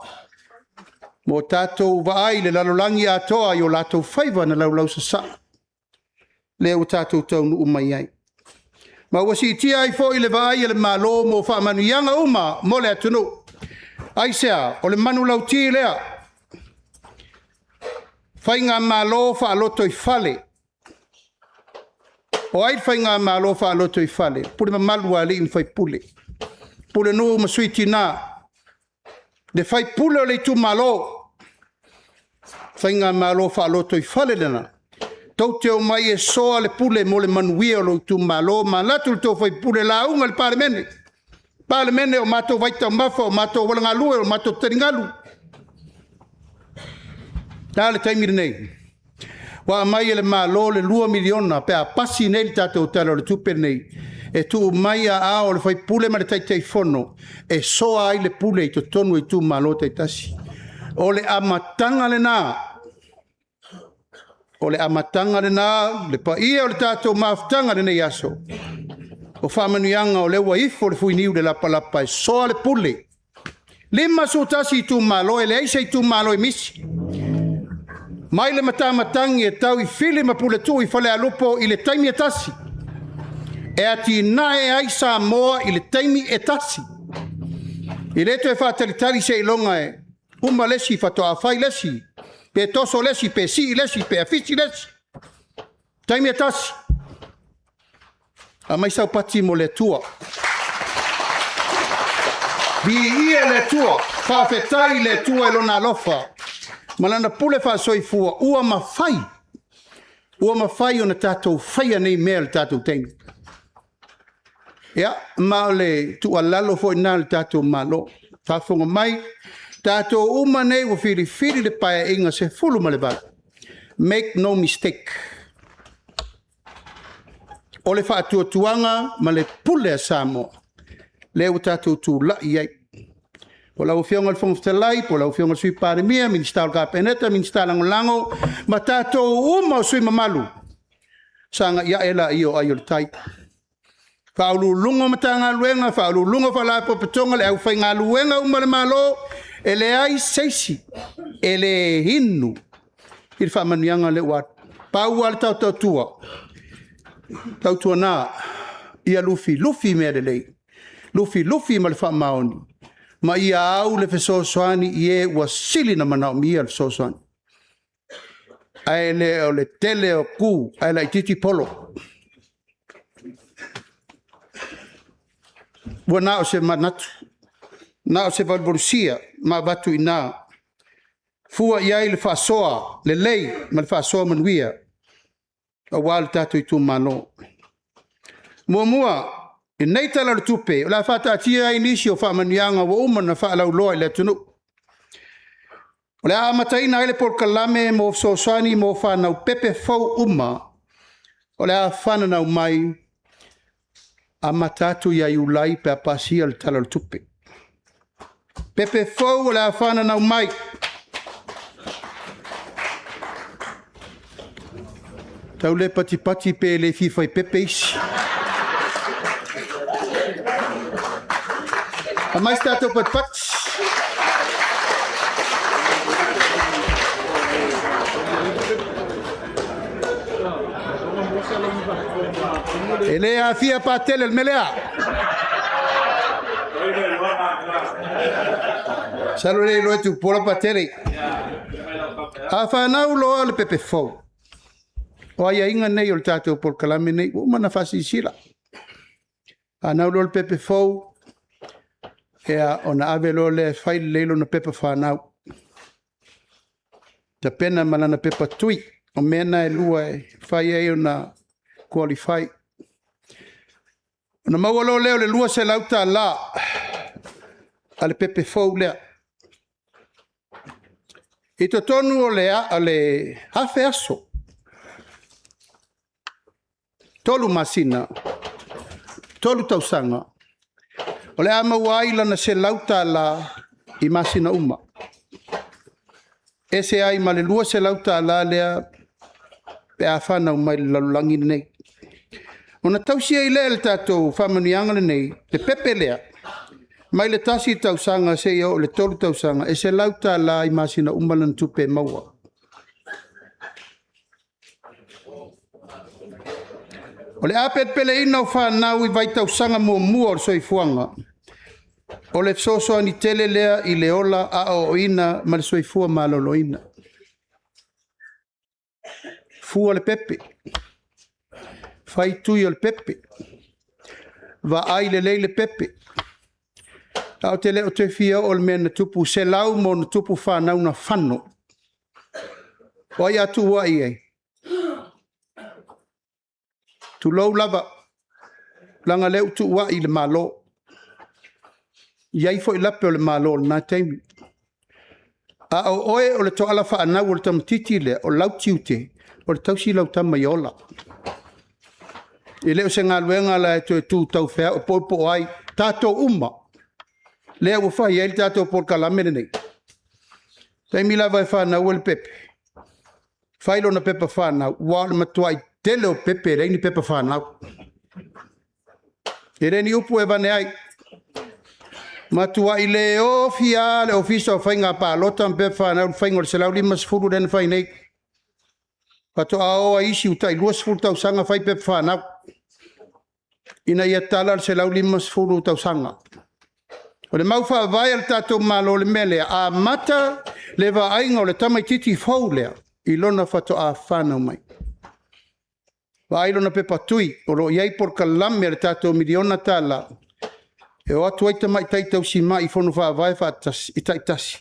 Mo tātou waai le lalolangi atoa I o lātou whaiva na laulau sa. Leo tātou taunu umai ai. Ma wasi tia ai fo I le waai le malo mo whaamanu ianga uma mo le atunu. Ai sea, o le manu lau ti lea. Whainga malo whaaloto I whale. O ai fai ngā malo whaaloto I whale. Pule ma malu ali in fai pule. Pule no ma suiti nā. Le fai pule o le tu malo. Fai ngā malo whaaloto I whale lena. Tau te o mai e soa le pule mo le manuia o lo tu malo. Ma latu le tau fai pule la unga le palemene. Palemene o mato vaita o mafa o mato walanga lue o mato taringalu. Dale taimiri nei. Wa mai le malo le 2 miliona pe a pasi nei tato talo le tupe nei. E tu mai a o le fai pule ma le tai fono. E soa ai le pule I to tonu I tu malo tai tasi. O le amatanga le nā. O le amatanga le nā. Le pa ia o le tato maftanga le nei aso. O whamanuianga o le waifo le fuiniu le lapalapa. E soa le pule. Lima so tasi I tu malo e le aisa I tu malo e misi. Mai le matamatangi e tau I fili ma pule tu I fale alupo I le taimi e tasi. E atinae ai Samoa I le taimi e tasi. I leto e whātalitari se ilonga e uma lesi whatoa whai lesi. Pe toso lesi, pe si lesi, pe afisi lesi. Taimi e tasi. A mai sau pati mo le tua. Bi ia le tua. Whawhetai le tua ilona alofa. Malana pule fa soifua ua mafai. Ua mafai ona tatou faia nei mea le tatou tengi. Ia, ma le tu alalo fo ina le tatou malo. Fafonga mai, tatou uma nei wa fili le paia inga se fulu ma le ba. Make no mistake. O le whaatua tuanga ma le pule a Samoa. Le u tatou tu la iai. Po lau whionga le whangaftalai, po lau whionga sui pāremia, minister ka peneta, minister lango, ma tātou uma o sui mamalu. Sanga ia ela I o le tai. Whaulu lunga matanga luenga, whaulu lunga whalaipo patonga, le au whai ngā luenga uma le malo, e le ai seisi, e le hinu. I le whamanuianga le wat. Pau ale tau tua. Tau tua nā, ia lufi mea le lei. Lufi ma le whamaoni. Ma ia au le fesosoani I ua sili na manao mia le fesosoani. Ai le o le tele o ku, ai la titi polo. Ua nao se manatu. Nao se valborusia, ma batu I nā. Fua iai le whasoa, le lei, ma le whasoa manuia. A wale tatu I tu mano. Mua. I nei tala le tupe, o la whatatia I nisi o whamanianga wa umana faalauiloa I le tunu. O le amataina ele por kalame mo sosani mo whanau pepe fau uma. O le a whananau mai a matatu ia iulai pe a pasia le tala le tupe. Pepe fau o le a whananau mai. Tau le pati pe le fifai pepe isi. A mais tatou pat. Ele a fia patel el melea. Salule lo tu pola patele. A fanau lo le pepe fo. O ia inga nei o tatou por kalame nei, o mana fasi sila. Anau lo le pepe fo. Ea ona avelo le fai leilo na pepa whanau. Ta pena malana pepa tui. O mena e lua e fai e ona qualify. Ona maualo leo le lua se lauta la. Ale pepe fau lea. I to tonu o lea ale hafe aso. Tolu masina. Tolu tausanga. O le ama waila na se lauta la I masina uma. Ese ai ma le lua se lauta la lea pe a whana umai le lalulangi nei. Ona tausia I lea le tatou whamanianga le nei, le pepe lea. Mai le tasi tausanga se ia o le tolu tausanga, e se lauta la I masina uma lan tupe maua. O le apet pele ina o whanau I vai tausanga mua o soifuanga. O le soso ani tele lea I le ola a o ina ma le soifua malolo ina. Fua le pepe. Fai tui o le pepe. Va ai le leile pepe. Tau te leo te fia o le mea na tupu se lau mo na tupu whanau na whano. O ai atu wa i ei. Tu lau lava. Langa leo tu wa i le malo. Iai fo i lape o le malo na teimi. A o oe o le to ala whaanau o le tamatiti le o lau tiute. O le tausi lau tama i ola. I leo se ngā luenga la e tu tau whea o poipo ai. Tātou uma. Lea ua whai ele tātou por kalamene nei. Teimi lava e whanau o le pepe. Whailo na pepe whanau. Wa le matuai tele o pepe reini pepe whanau. E reni upu e vane ai. Matua i le ofia le ofisa o whainga pālota mpepe whanau whainga o le selau lima sifuru rena whai nei. Pato a oa isi utai lua sifuru tau sanga whai pepe whanau. Ina ia tala le selau lima sifuru tau sanga. O le mauwha vai al tātou malo le mele a mata le wa ainga o le tamaititi fau lea i lona whato a whanau mai. Wa ailona pepa tui o lo iai por kalame le tātou miliona tala. E o atu aita mai taitau si mai i whonu wha vai whaatasi i taitasi.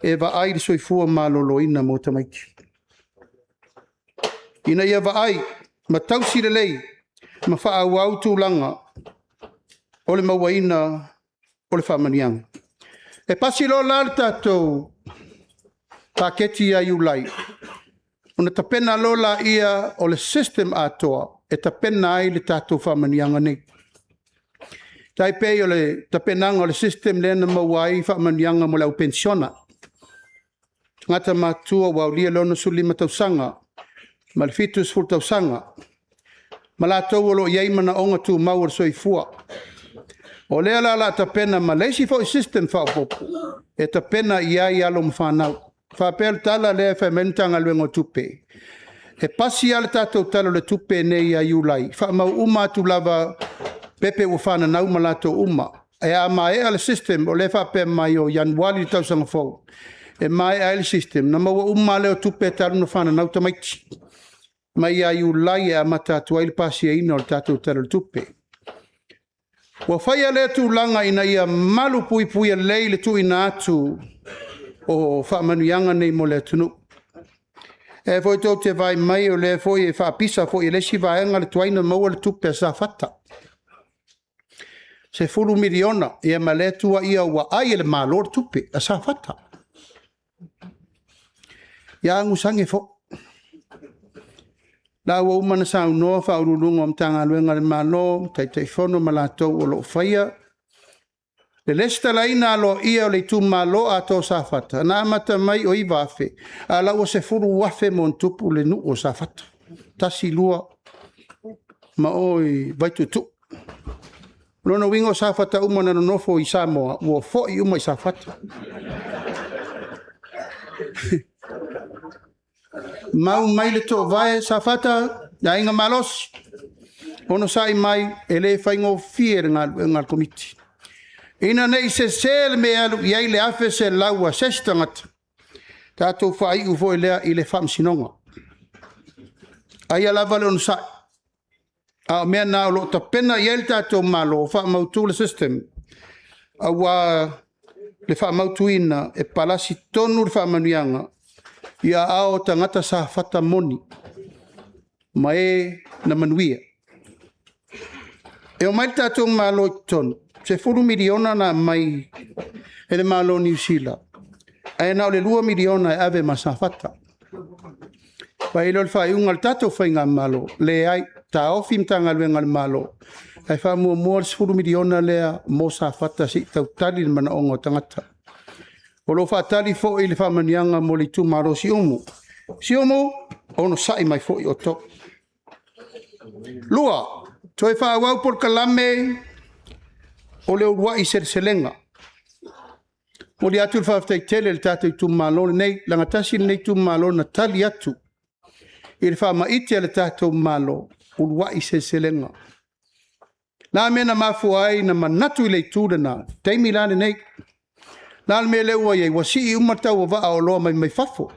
E wa ai le soifua malo lo ina mo tamaiti. Ina ia wa ai ma tausi le lei ma wha au au tūlanga o le mauaina o le whamanianga. E pasi lo la le tātou paketi a iulai. Ona tapena lola ia o le system atoa e tapena ai le tātou whamanianga nei. Tai pei o le tapenanga o le system le na mawai whamanianga mo lau pensiona. Ngata mātua wau lia lona sulima tausanga, ma le fitus ful tausanga. Ma la tau o lo iei mana onga tu mawar soifua. O lea la tapena ma leisi fo i system whaopopu. E tapena iai alo mwhanau. Whapel tala lea whamentanga luengo tupe. E pasi ale tātou talo le tupe nei a iulai. Whamau uma tu lava pepe ua whana nau malato uma. E a mai ale system o le whape mai o Januari tausanga fau. E mai ale system. Na maua uma leo tupe talo na whana nau tamaiti. Mai a iulai e a matatu aile pasi e ina o le tātou talo le tupe. Wa whaia lea tu langa ina ia malu pui pui a lei le tu ina atu o whaamanuianga nei mo le tunu. E foi tau te vai mai o le foi e whaapisa foi e lesi vaenga le tuaina maua le tupe a sa fata. Se fulu miliona e ma le tua ia ua ai le malor tupe a sa fata. Ia ngusange fo. La ua umana sa unoa whaurulunga am tanga luenga le malo, tai whono malatou o lo whaia. Le lesta laina alo ia o le tu malo a to sa fata. Na mata mai o i wafe. A lau o se furu wafe mon tupu le nu o sa fata. Tasi lua ma oi vaitu tu. Lona wingo sa fata umana no nofo i Samoa. Ua fo i uma i sa fata. Mau mai le to vai sa fata. Ya inga malos. Ono sai mai ele whaingo fier ngal komiti. Ina nei se sel me alu iai le afe se laua sestangat. Tātou whai ufo lea i le whamsinonga. Ai alava le onusai. A mea nā lo ta pena iai le tātou malo whamautu le system. Awa le whamautu ina e palasi tonu le whamanuianga. Ia ao tangata sa whata moni. Ma e na manuia. E o mai tātou malo i tonu. Se furu miliona na mai e le malo New Zealand. E na o le 2 miliona e ave masafata. Pa ilo le whai ungal tato whainga malo. Le ai ta ofi mtanga luenga le malo. E wha mua se furu miliona lea mo safata si tau tali le mana ongo tangata. O lo wha tali fo i le wha manianga mo le tu maro si umu. Si umu, ono sai mai fo i o to. Lua, toi wha wau por kalame o le urua i serselenga. O le atu whaftai tele le tātou tu malo nei, langatasi nei tu malo na tali atu. I le wha maiti le tātou malo, urua i serselenga. Nā mena mafu ai na manatu i le tūrana, teimi lane nei. Nā me le ua iei, wasi i umatau o waa o loa mai fafo.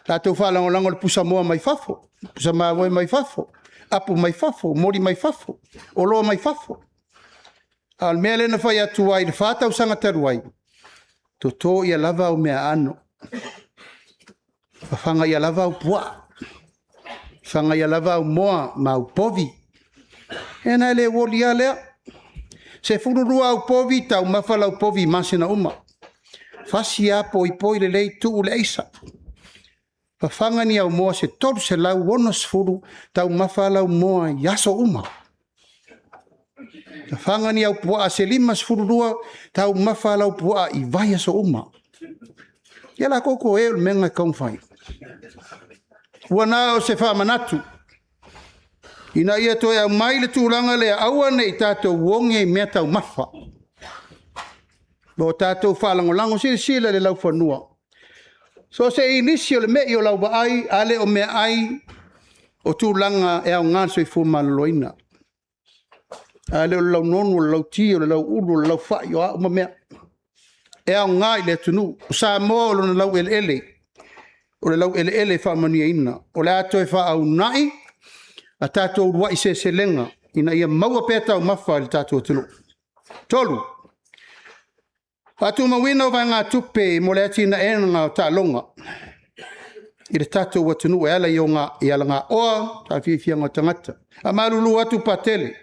Tātou whalangolango le pusa moa mai fafo, pusa maawoi mai fafo. apu mai fafo, mori mai fafo, o loa mai fafo. Al mea lena whai atu ai, le whātau sanga taru ai. Tō ia lava o mea ano. Whanga ia lava o pua. Whanga ia lava o moa, ma o povi. E nai le woli a lea. Se fururua o povi, tau mawhala o povi masina uma. Fasi a poi poi le lei tuu le eisa. Whanga ni au moa se toru se lau wonos furu, tau mawhala o moa yaso uma. Whanga ni au pua se limas fururua, tau mawhala o pua I vai yaso uma. Ia la koko e menga kaumwhai. Wana o se whamanatu. Ina ia toi au mai le tūranga le aua nei tātou wonge mea tau mawha. Lo tātou whalangolango sila le lau whanua. So se inisi o le mei o lau ai, ale o mea ai, o tūranga e au ngāso I fumaloloina. Ale o lau nonu, o lau ti, o lau uru, o lau whai, o au mea. E au ngai le tunu, o Samoa o lona lau ele. O le lau ele whamania ina. O le ato e wha au nai, a tātou rua I se lenga, ina ia maua pētau mawha le tātou tulu. Tolu. Atu mawina o vai ngā tupe mo le atina ngā o tālonga. I le tātou watunu e ala I ala ngā oa, tā whiwhia ngā tangata. A marulu atu pa tele.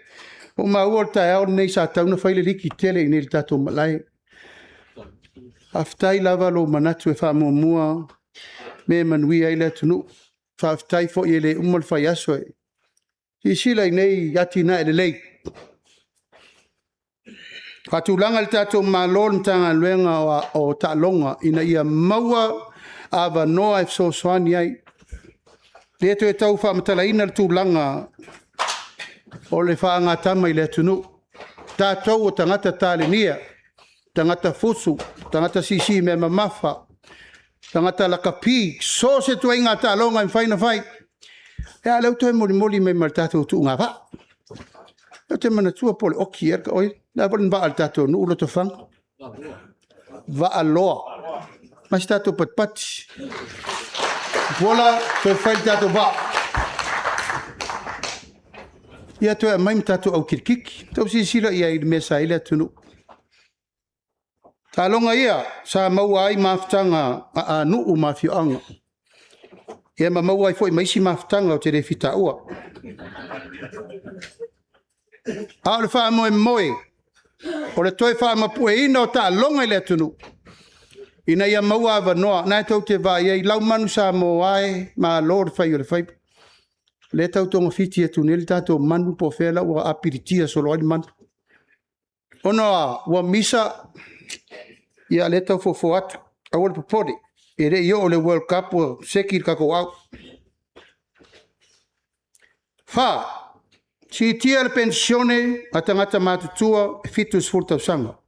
O maua le tae au nei sa tauna whaile liki tele I nei le tātou malai. Aftai lava lo manatu e wha mua, me manui ai le atunu. Wha aftai fo I le umal whai aso e. I sila I nei atinae le lei. Whatulanga le tātou mālon tanga luenga o tālonga ina ia maua awa noa e fsoswani ai. Le to e tau whamatala ina le tūlanga o le whaangatama I le atunu. Tātou o tangata tālenia, tangata fusu, tangata sisi me mamafa, tangata lakapi, so se tu inga tālonga I whaina whai. E a leu toi moli me mal tātou tu ngā wha. Leu te mana tua pole oki erka oi. Nā pole nwa al tātou nu Lotofaga. Faalauiloa. Mas tātou patpati. Vola toi whail tātou wha. Ia toi a maim tātou au kirikiki. Tau si sila ia I mesa ile atunu. Tālonga ia, sa maua ai maftanga a nuu mafioanga. Ia maua ai foi maisi maftanga o te refita ua. A le wha moe moe. O le toi wha mapue ina o tālonga I le atunu. Ina ia maua awa noa. Nai tau te wā ia I lau manu sa mo ai ma lor whai o le whai. Le tau tonga fiti atu nele tātou manu po whela ua apiritia solo ai manu. Ona ua misa ia le tau fofo atu. Awale popode. E re io o le World Cup o seki kako au. Fa, si tia le pensione a tangata matutua fitus furtau sanga.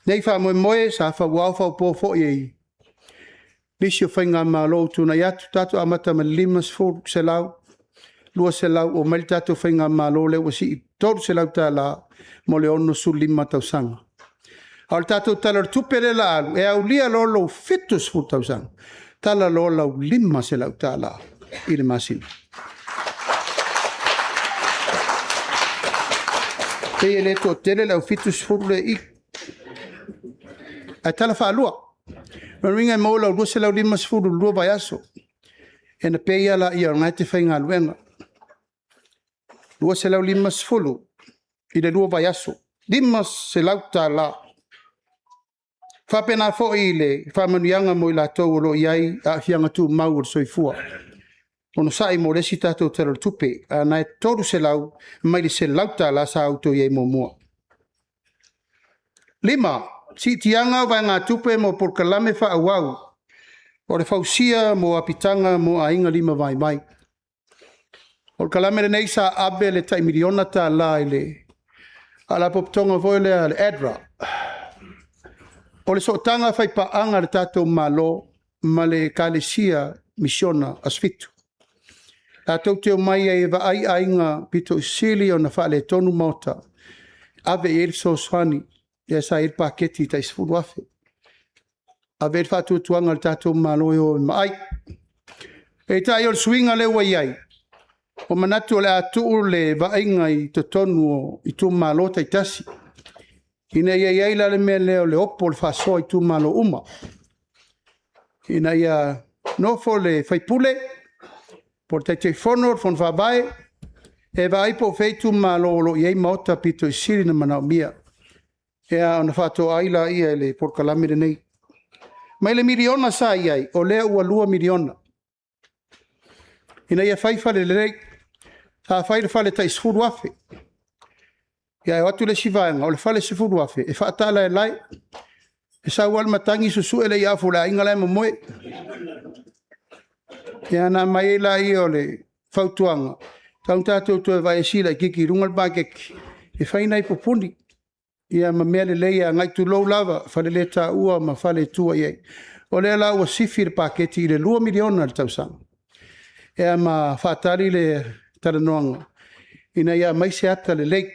Nei fa moe sa fa wau po fo ye. Bisi o whainga malo tuna iatu tatu amata ma limas fur se lau. Lua se lau o mali tatu whainga malo le wasi I toru se lau ta la mo le ono su lima tau sanga. Al tātou tala tupere la alu, e au lia lolo fitus furtau sanga. Tala lolo lima se lau tala I le masina. Te le to tele lau fitus furle I. Ai tala whaalua. Maringa mo lau lua se lau lima se furu lua vai aso. E na peia la ia ngai te whainga luenga. Lua se lau lima se furu I le lua vai aso. Lima se lau tala. Whapena fo I le whamanuianga mo I la tau lo iai a fianga tu mau o soifua. Ono sai mo resi tātou tera tupe, a nai toru se lau, mai le se lau tā la sa auto iei mo mua. 5. Si tianga vai ngā tupe mo por kalame wha awau, o le fausia mo apitanga mo a inga 5 vai mai. O le kalame le nei sa abe le taimiriona tā la le, a la poptonga voile a le edra. O le sotanga fai paanga le tātou malo, ma le kalesia misiona asfitu. Tātou teo mai e wa ai ainga pito isili o na whaale tonu mauta. Ave e so swani, e sa e paketi ta isfuru afe. Ave e whatu tuanga le tātou malo e o mai. E tai o swinga le wa iai. O manatu le atu le vainga I te tonu I tu malo tai tasi. Ina iai la le mea leo le opo le whasoa I tu malo uma. Ina ia nofo le whaipule, por te whono fon whabai, e vai po feitu malo lo iei maota pito I siri na manao mia. Ea ona whato aila ia le por kalamire nei. Mai le miliona sa iai, o lea ua lua miliona. Ina ia whaifale le rei, sa whaifale tai sfuru afe. Ia e watu le sivaenga, o le whale sfuru afe, e whaatala e lai, e sa wal matangi susu ele ia fula inga lai mamoe. Ia na mai la I o le whautuanga, taun tātou tu e vai e sila I kiki rungal pākeki, e whainai popuni. Ia ma mea le leia ngai tu lou lava, whale le tā ua ma whale tua iei. O le la ua sifir paketi I le 2 miliona le tausanga. Ea ma whaatari le taranoanga. Ina ia mai se ata le lei.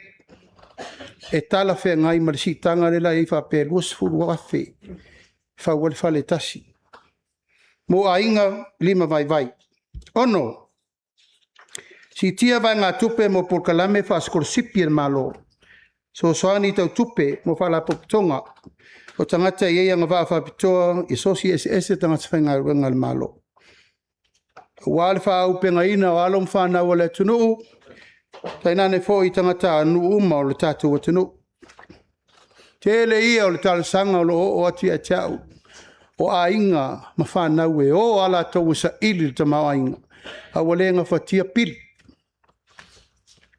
E tala whea ngai ma le sitanga le la I whape luas furu wafe. Whawale whale tasi. Mo a inga 5 vai. Ono. Si tia vai ngā tupe mo por kalame whaaskor sipi malo. So soani tau tupe mo whala popitonga. O tangata I eia ngā whaapitoa I sosi ese tangata whainga ruenga le malo. Wale wha upenga ina o alom whanau le tunu. Tainane fo I tangata anu uma o le tatu wa tunu. Tele ia o le talasanga o lo o atu a tau. O a inga ma whanau e o ala tau sa ili ta mau a inga. A walenga whatia pili.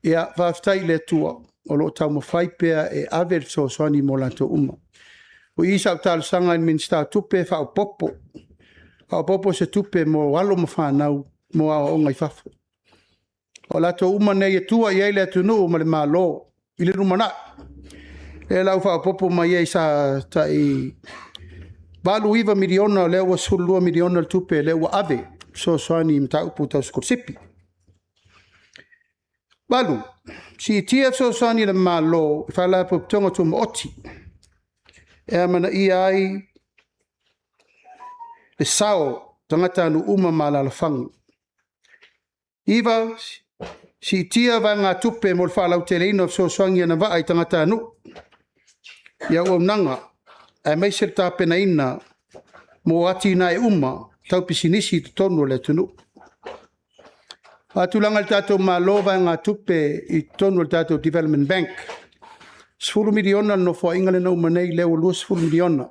Ia whaftai le tua. O lo tau mawhaipea e aver so soani mo lanto uma. O isa o talasanga in minsta tupe whao popo. Whao popo se tupe mo walo ma whanau mo a o ngai whafo. O lato uma nei e tua I eile atunu ma le malo. I le rumana. E lau whao popo ma iei sa ta I balu iwa miliona leo wa sulua miliona le tupe leo wa ave. So soani mta upu tau skorsipi. Balu. Si tia so soani le malo. Whala po tonga tu ma oti. E mana I ai. Le sao. Tangata anu uma ma la fangu. Iwa. Si tia va ngā tupe mo le whalau teleino so soangi ana wa ai tangata anu. Ia o nanga. E meisir tā pena ina. Mo atinae uma. Tau pisinisi te tonu le tunu. Atulanga le tātou malo va ngā tupe I tonu le tātou Development Bank. 10 miliona no fo ingale no manei leo lua 10 miliona.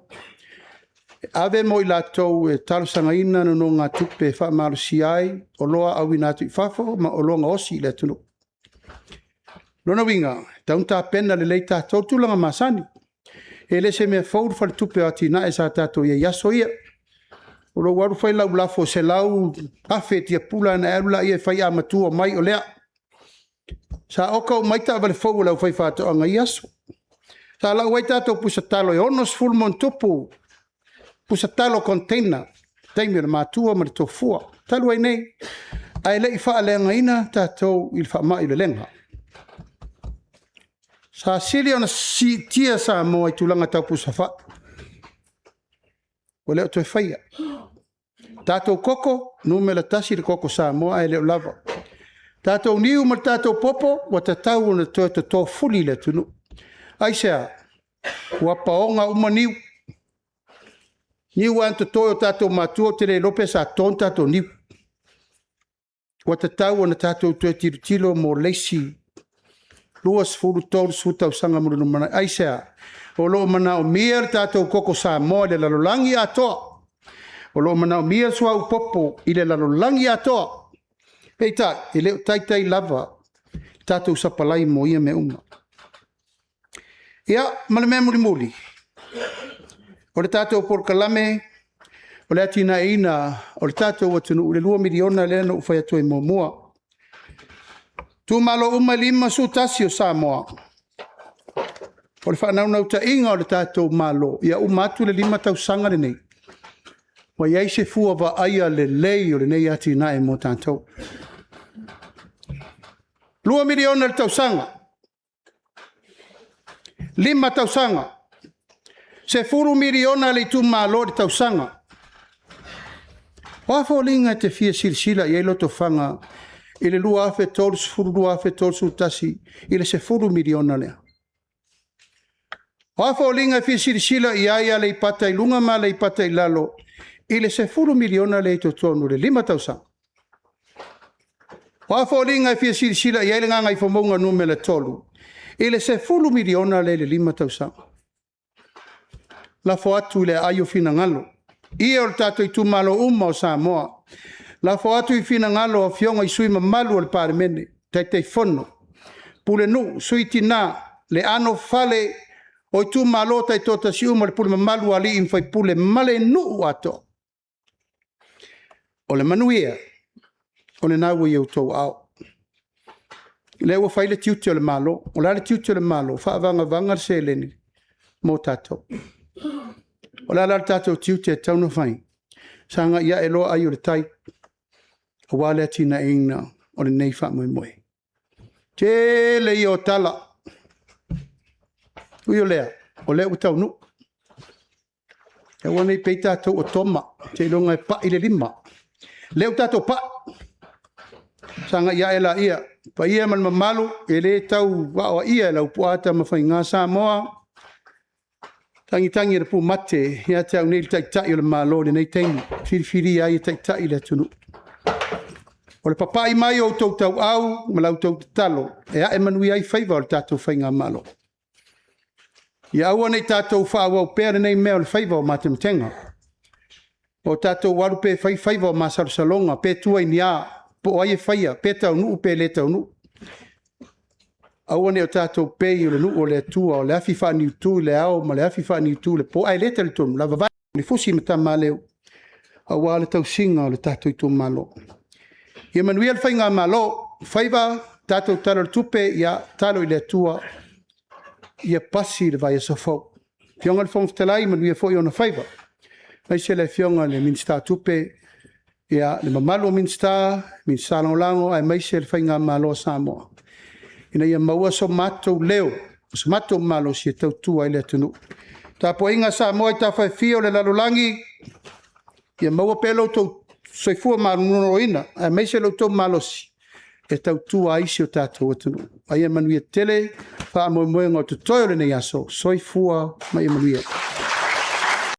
Ave mo I lātou e talusanga ina no ngā tupe wha malu si ai, o loa au inatu I whafo, ma o loa ngā osi le tunu. Lona winga, taun tā pena le lei tātou tulanga masani. E le se mea fawru whare tupe o atinae sa tātou ia yaso ia. O lo waru whai lau lafo se lau afe tia pula na erula ia whai a matua mai o lea. Sa oka o mai tā vale fau lau whai whātou anga yaso. Sa lau wai tātou pusa talo e onos fulmon tupu. Pusa talo container. Taimi o mātua ma le tofua. Talu ai nei. Ai lei wha alenga ina tātou I le wha mai le lenga. Sa sili ona si tia sa mo ai tulanga tau pusa wha. O leo toi whaia. Tātou koko, numela tasi le koko sa mo ai leo lava. Tātou niu ma tātou popo, wa tatau ona toi te tō fuli le tunu. Ai sea, wapa onga uma niu. Niu anto toi o tātou mātua te le lope sa ton tātou niu. Wa tatau ona tātou toi tilo mo leisi. Luas furu tōru sutau sanga muru mana. Ai sea, o loo mana o mia tātou koko sa mo le lalolangi atoa. O loo mana o mia sua upopo I le lalolangi atoa. Hei tā, I leo taitai lava tātou sapalai mo ia me uma. Ia, male mea muli muli. O le tātou porkalame, o le atinae ina, o le tātou watunu, le 2 miliona le ana ufai atu e mua. Talimalo Mulifusi su tasi o Samoa. O le whanaunau ta inga o le tātou malo, ia umatu le 5 tausanga le nei. Wa iai se fua wa aia le lei o le nei atinae mo tātou. 2 miliona le tausanga. 5 tausanga. Se 4 miliona le tu malo le tausanga. Whafolinga te fia silsila i Lotofaga i le lua afe tolsu furu lua afe tolsu tasi i le se furu miliona lea. Whafolinga fia silsila i aia le ipata i lunga ma le ipata i lalo i le se furu miliona le to tonu le 5,000. Whafolinga fia silsila i aile nganga i fomonga numele tolu i le se furu miliona le 5,000. La fo atu le ayo fina ngalo. Ia o tato i tumalo uma o Samoa. La fo atu i fina ngalo o fionga i sui mamalu o le parimene. Te fono. Pule nu, sui tina, le ano fale o i tumalo tai tota si uma le pule mamalu ali in fai pule male nu ato. O le manuia, o le naua i au tau au. Le ua fai le tiuti o le malo, o la le tiuti o le malo, faa vanga se leni, mo tato. O la la tatou tiuti e tauna fai. Sanga ia e loa ai o le tai. O wale atinae ina o le nei wha moe moe. Te le i o tala. Ui o lea. O lea u tau nu. E wana i pei tatou o toma. Te ilonga e pa i le 5. Lea u tatou pa. Sanga ia e la ia. Pa ia man mamalu. E le tau wa ia e la upuata mawhai ngā Samoa. Tangi le pu mate, ia te au nei tai o le malo le nei tengi, whiri ai tai le tunu. O le papai mai o tau au, ma lau tau talo, e a e manui ai whaiva o le tātou whainga malo. Ia aua nei tātou whaua o pēra nei mea o le whaiva o matemtenga. O tātou waru pē whaiva o masarusalonga, pē tua i ni a, po ai e whaia, pē tau nuu, pē le tau nuu. Awane o tātou pei o le nuu o le atua o le afi whaani utu le ao ma le afi whaani utu le po ai le tali tonu la vavai Mulifusi ma Tanumaleu awa le tau singa o le tātou i tō malo. Ia manui al whainga malo whaiva tātou talo le tupe ia talo i le atua ia pasi le vai a sofau. Fionga le whong talai manui a fwoi o na whaiva. Mai se le fionga le minsta tupe ia le mamalo minsta lango ai mai se le whainga malo Samoa. Ina ia maua so matou leo, so matou malo si e tau tua i le atunu. Tā po inga Samoa i tā whai fio le lalolangi, ia maua pelo tau soifua marunono ina, a meise lo tau malo si, e tau tua aisi o tātou atunu. Ai e manuia tele, wha amoe moe ngā tutoio le nei aso, soifua mai e manuia.